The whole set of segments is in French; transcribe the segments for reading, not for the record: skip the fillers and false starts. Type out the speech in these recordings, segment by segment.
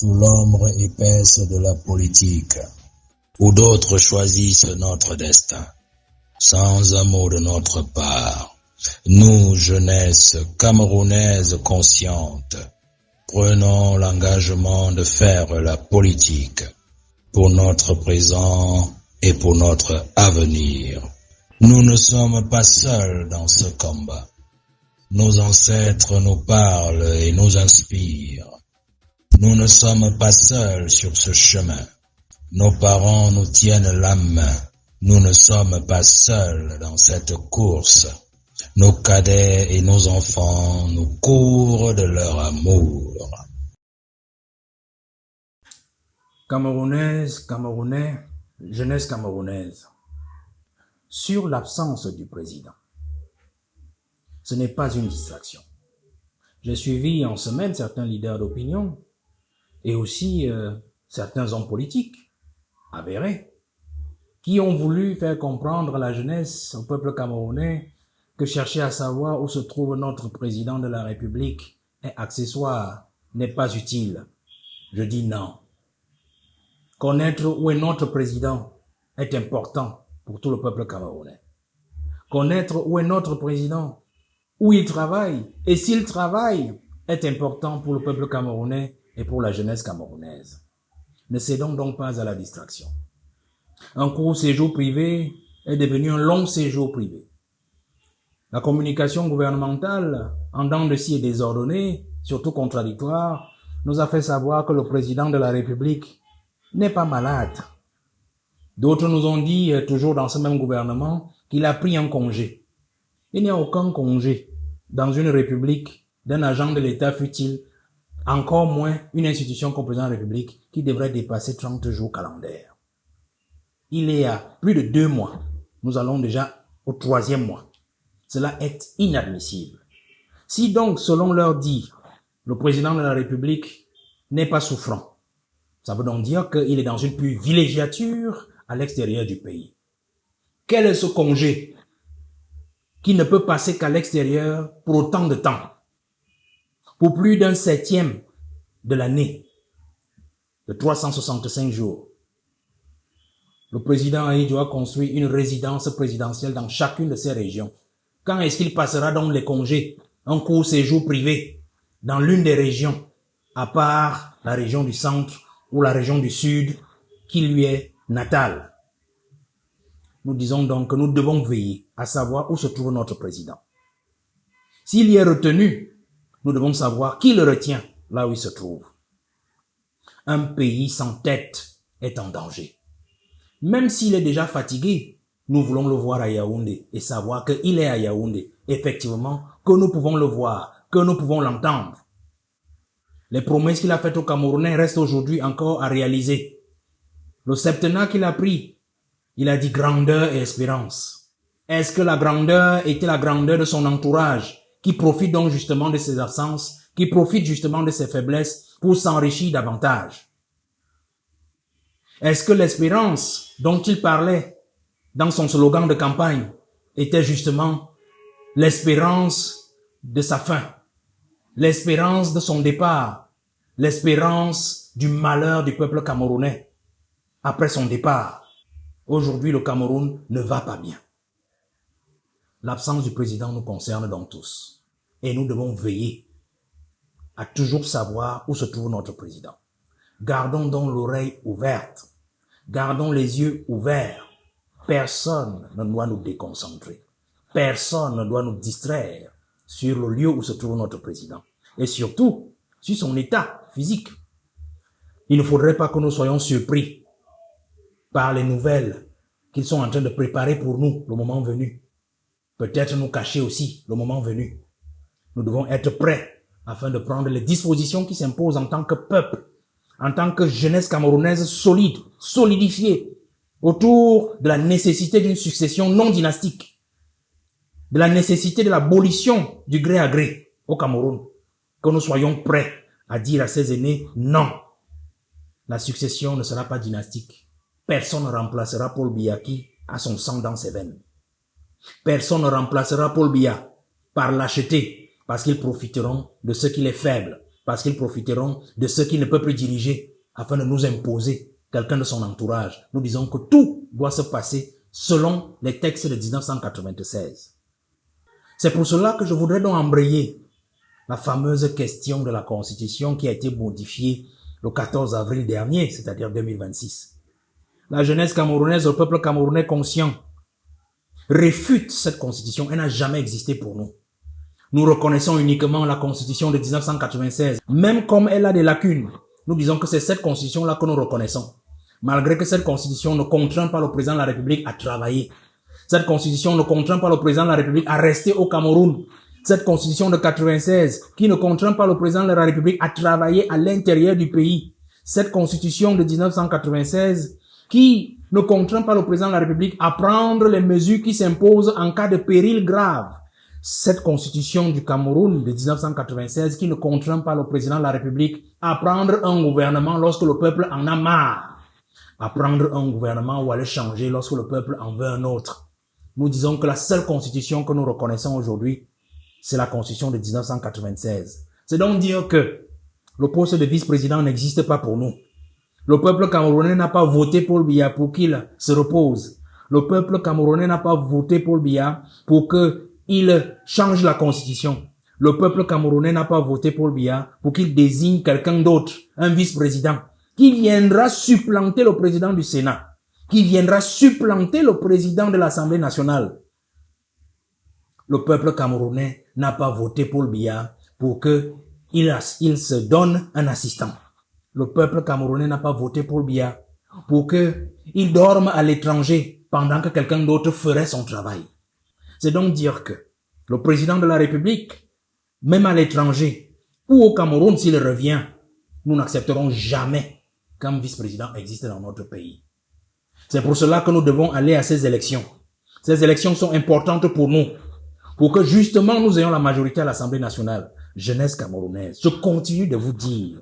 sous l'ombre épaisse de la politique, où d'autres choisissent notre destin, sans un mot de notre part. Nous, jeunesse camerounaise consciente, prenons l'engagement de faire la politique pour notre présent et pour notre avenir. Nous ne sommes pas seuls dans ce combat. Nos ancêtres nous parlent et nous inspirent. Nous ne sommes pas seuls sur ce chemin. Nos parents nous tiennent la main. Nous ne sommes pas seuls dans cette course. Nos cadets et nos enfants nous couvrent de leur amour. Camerounaises, Camerounais, jeunesse camerounaise. Sur l'absence du président. Ce n'est pas une distraction. J'ai suivi en semaine certains leaders d'opinion et aussi certains hommes politiques avérés qui ont voulu faire comprendre à la jeunesse, au peuple camerounais, que chercher à savoir où se trouve notre président de la République est accessoire, n'est pas utile. Je dis non. Connaître où est notre président est important pour tout le peuple camerounais. Connaître où est notre président, où il travaille et s'il travaille est important pour le peuple camerounais et pour la jeunesse camerounaise. Ne cédons donc pas à la distraction. Un court séjour privé est devenu un long séjour privé. La communication gouvernementale, en dents de scie et désordonnée, surtout contradictoire, nous a fait savoir que le président de la République n'est pas malade. D'autres nous ont dit, toujours dans ce même gouvernement, qu'il a pris un congé. Il n'y a aucun congé dans une république d'un agent de l'État fut-il, encore moins une institution comme le président de la République qui devrait dépasser 30 jours calendaires. Il est à plus de 2 mois. Nous allons déjà au 3e mois. Cela est inadmissible. Si donc, selon leur dire, le président de la République n'est pas souffrant, ça veut donc dire qu'il est dans une privilégiature à l'extérieur du pays. Quel est ce congé qui ne peut passer qu'à l'extérieur pour autant de temps? Pour plus d'un 7e de l'année, de 365 jours. Le président Ahidjo a construit une résidence présidentielle dans chacune de ces régions. Quand est-ce qu'il passera donc les congés, un court séjour privé, dans l'une des régions, à part la région du centre ou la région du sud, qui lui est natale? Nous disons donc que nous devons veiller à savoir où se trouve notre président. S'il y est retenu, nous devons savoir qui le retient là où il se trouve. Un pays sans tête est en danger. Même s'il est déjà fatigué, nous voulons le voir à Yaoundé et savoir qu'il est à Yaoundé. Effectivement, que nous pouvons le voir, que nous pouvons l'entendre. Les promesses qu'il a faites aux Camerounais restent aujourd'hui encore à réaliser. Le septennat qu'il a pris, il a dit grandeur et espérance. Est-ce que la grandeur était la grandeur de son entourage, qui profite donc justement de ses absences, qui profite justement de ses faiblesses pour s'enrichir davantage? Est-ce que l'espérance dont il parlait dans son slogan de campagne était justement l'espérance de sa fin, l'espérance de son départ, l'espérance du malheur du peuple camerounais après son départ? Aujourd'hui, le Cameroun ne va pas bien. L'absence du président nous concerne donc tous. Et nous devons veiller à toujours savoir où se trouve notre président. Gardons donc l'oreille ouverte. Gardons les yeux ouverts. Personne ne doit nous déconcentrer. Personne ne doit nous distraire sur le lieu où se trouve notre président. Et surtout, sur son état physique. Il ne faudrait pas que nous soyons surpris par les nouvelles qu'ils sont en train de préparer pour nous le moment venu. Peut-être nous cacher aussi le moment venu. Nous devons être prêts afin de prendre les dispositions qui s'imposent en tant que peuple, en tant que jeunesse camerounaise solide, solidifiée, autour de la nécessité d'une succession non dynastique, de la nécessité de l'abolition du gré à gré au Cameroun, que nous soyons prêts à dire à ses aînés non. La succession ne sera pas dynastique. Personne ne remplacera Paul Biya qui a son sang dans ses veines. Personne ne remplacera Paul Biya par lâcheté, parce qu'ils profiteront de ce qu'il est faible. parce qu'ils profiteront de ceux qui ne peuvent plus diriger afin de nous imposer quelqu'un de son entourage. Nous disons que tout doit se passer selon les textes de 1996. C'est pour cela que je voudrais donc embrayer la fameuse question de la Constitution qui a été modifiée le 14 avril dernier, c'est-à-dire 2026. La jeunesse camerounaise, le peuple camerounais conscient, réfute cette Constitution. Elle n'a jamais existé pour nous. Nous reconnaissons uniquement la Constitution de 1996. Même comme elle a des lacunes, nous disons que c'est cette Constitution-là que nous reconnaissons. Malgré que cette Constitution ne contraint pas le président de la République à travailler. Cette Constitution ne contraint pas le président de la République à rester au Cameroun. Cette Constitution de 96 qui ne contraint pas le président de la République à travailler à l'intérieur du pays. Cette Constitution de 1996 qui ne contraint pas le président de la République à prendre les mesures qui s'imposent en cas de péril grave. Cette Constitution du Cameroun de 1996 qui ne contraint pas le président de la République à prendre un gouvernement lorsque le peuple en a marre. À prendre un gouvernement ou à le changer lorsque le peuple en veut un autre. Nous disons que la seule Constitution que nous reconnaissons aujourd'hui, c'est la Constitution de 1996. C'est donc dire que le poste de vice-président n'existe pas pour nous. Le peuple camerounais n'a pas voté Paul Biya pour qu'il se repose. Le peuple camerounais n'a pas voté Paul Biya pour qu'il change la Constitution. Le peuple camerounais n'a pas voté Paul Biya pour qu'il désigne quelqu'un d'autre, un vice-président, qui viendra supplanter le président du Sénat, qui viendra supplanter le président de l'Assemblée nationale. Le peuple camerounais n'a pas voté Paul Biya pour qu'il se donne un assistant. Le peuple camerounais n'a pas voté Paul Biya pour qu'il dorme à l'étranger pendant que quelqu'un d'autre ferait son travail. C'est donc dire que le président de la République, même à l'étranger ou au Cameroun s'il revient, nous n'accepterons jamais qu'un vice-président existe dans notre pays. C'est pour cela que nous devons aller à ces élections. Ces élections sont importantes pour nous, pour que justement nous ayons la majorité à l'Assemblée nationale. Jeunesse camerounaise, je continue de vous dire,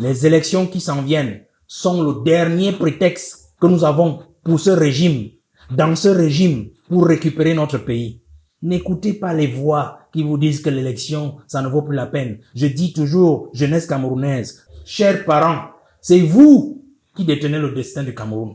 les élections qui s'en viennent sont le dernier prétexte que nous avons pour ce régime, dans ce régime, pour récupérer notre pays. N'écoutez pas les voix qui vous disent que l'élection, ça ne vaut plus la peine. Je dis toujours, jeunesse camerounaise, chers parents, c'est vous qui détenez le destin du Cameroun.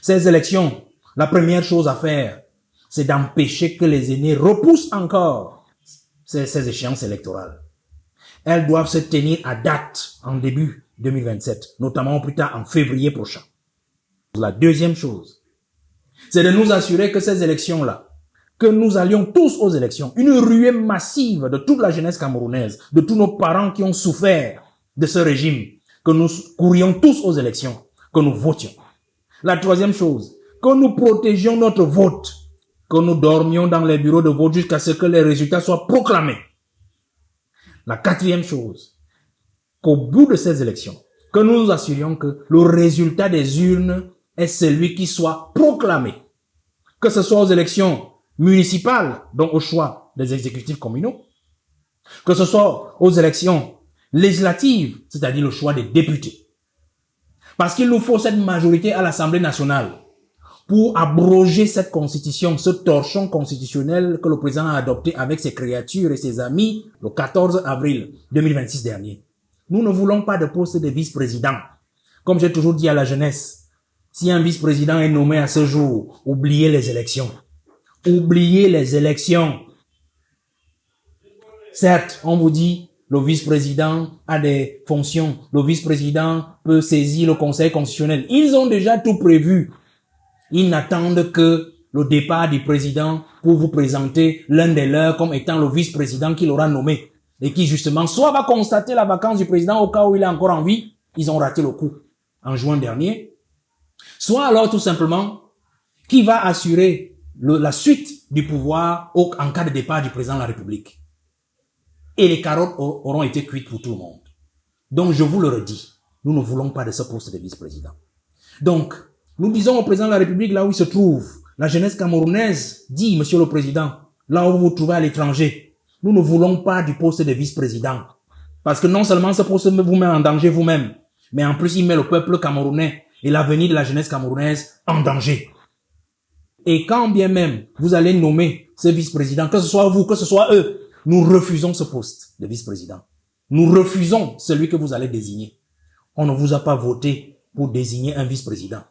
Ces élections, la première chose à faire, c'est d'empêcher que les aînés repoussent encore ces échéances électorales. Elles doivent se tenir à date en début 2027, notamment au plus tard en février prochain. La deuxième chose, c'est de nous assurer que ces élections-là, que nous allions tous aux élections, une ruée massive de toute la jeunesse camerounaise, de tous nos parents qui ont souffert de ce régime, que nous courions tous aux élections, que nous votions. La troisième chose, que nous protégions notre vote, que nous dormions dans les bureaux de vote jusqu'à ce que les résultats soient proclamés. La quatrième chose, qu'au bout de ces élections, que nous nous assurions que le résultat des urnes est celui qui soit proclamé. Que ce soit aux élections municipales, donc au choix des exécutifs communaux, que ce soit aux élections législatives, c'est-à-dire le choix des députés. Parce qu'il nous faut cette majorité à l'Assemblée nationale pour abroger cette constitution, ce torchon constitutionnel que le président a adopté avec ses créatures et ses amis le 14 avril 2026 dernier. Nous ne voulons pas de poste de vice-président. Comme j'ai toujours dit à la jeunesse, si un vice-président est nommé à ce jour, oubliez les élections. Oubliez les élections. Certes, on vous dit, le vice-président a des fonctions. Le vice-président peut saisir le Conseil constitutionnel. Ils ont déjà tout prévu. Ils n'attendent que le départ du président pour vous présenter l'un des leurs comme étant le vice-président qu'il aura nommé. Et qui justement, soit va constater la vacance du président au cas où il est encore en vie. Ils ont raté le coup en juin dernier. Soit alors tout simplement, qui va assurer la suite du pouvoir en cas de départ du président de la République. Et les carottes auront été cuites pour tout le monde. Donc je vous le redis, nous ne voulons pas de ce poste de vice-président. Donc, nous disons au président de la République, là où il se trouve, la jeunesse camerounaise dit, monsieur le président, là où vous vous trouvez à l'étranger, nous ne voulons pas du poste de vice-président. Parce que non seulement ce poste vous met en danger vous-même, mais en plus il met le peuple camerounais et l'avenir de la jeunesse camerounaise en danger. Et quand bien même vous allez nommer ce vice-président, que ce soit vous, que ce soit eux, nous refusons ce poste de vice-président. nous refusons celui que vous allez désigner. On ne vous a pas voté pour désigner un vice-président.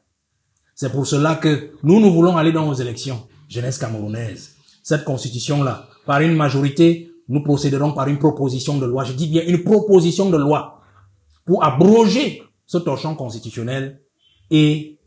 C'est pour cela que nous voulons aller dans aux élections, jeunesse camerounaise. Cette constitution-là, par une majorité, nous procéderons par une proposition de loi. Je dis bien une proposition de loi pour abroger ce torchon constitutionnel et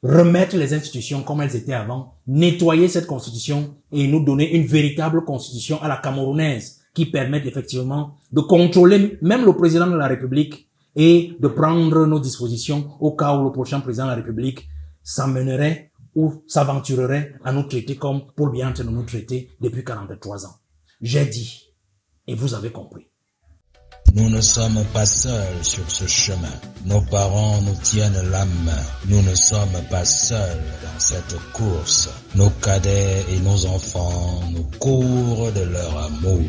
remettre les institutions comme elles étaient avant, nettoyer cette constitution et nous donner une véritable constitution à la camerounaise qui permette effectivement de contrôler même le président de la République et de prendre nos dispositions au cas où le prochain président de la République s'amènerait ou s'aventurerait à nous traiter comme Paul Biya nous traitait depuis 43 ans. J'ai dit, et vous avez compris. Nous ne sommes pas seuls sur ce chemin. Nos parents nous tiennent la main. Nous ne sommes pas seuls dans cette course. Nos cadets et nos enfants nous courent de leur amour.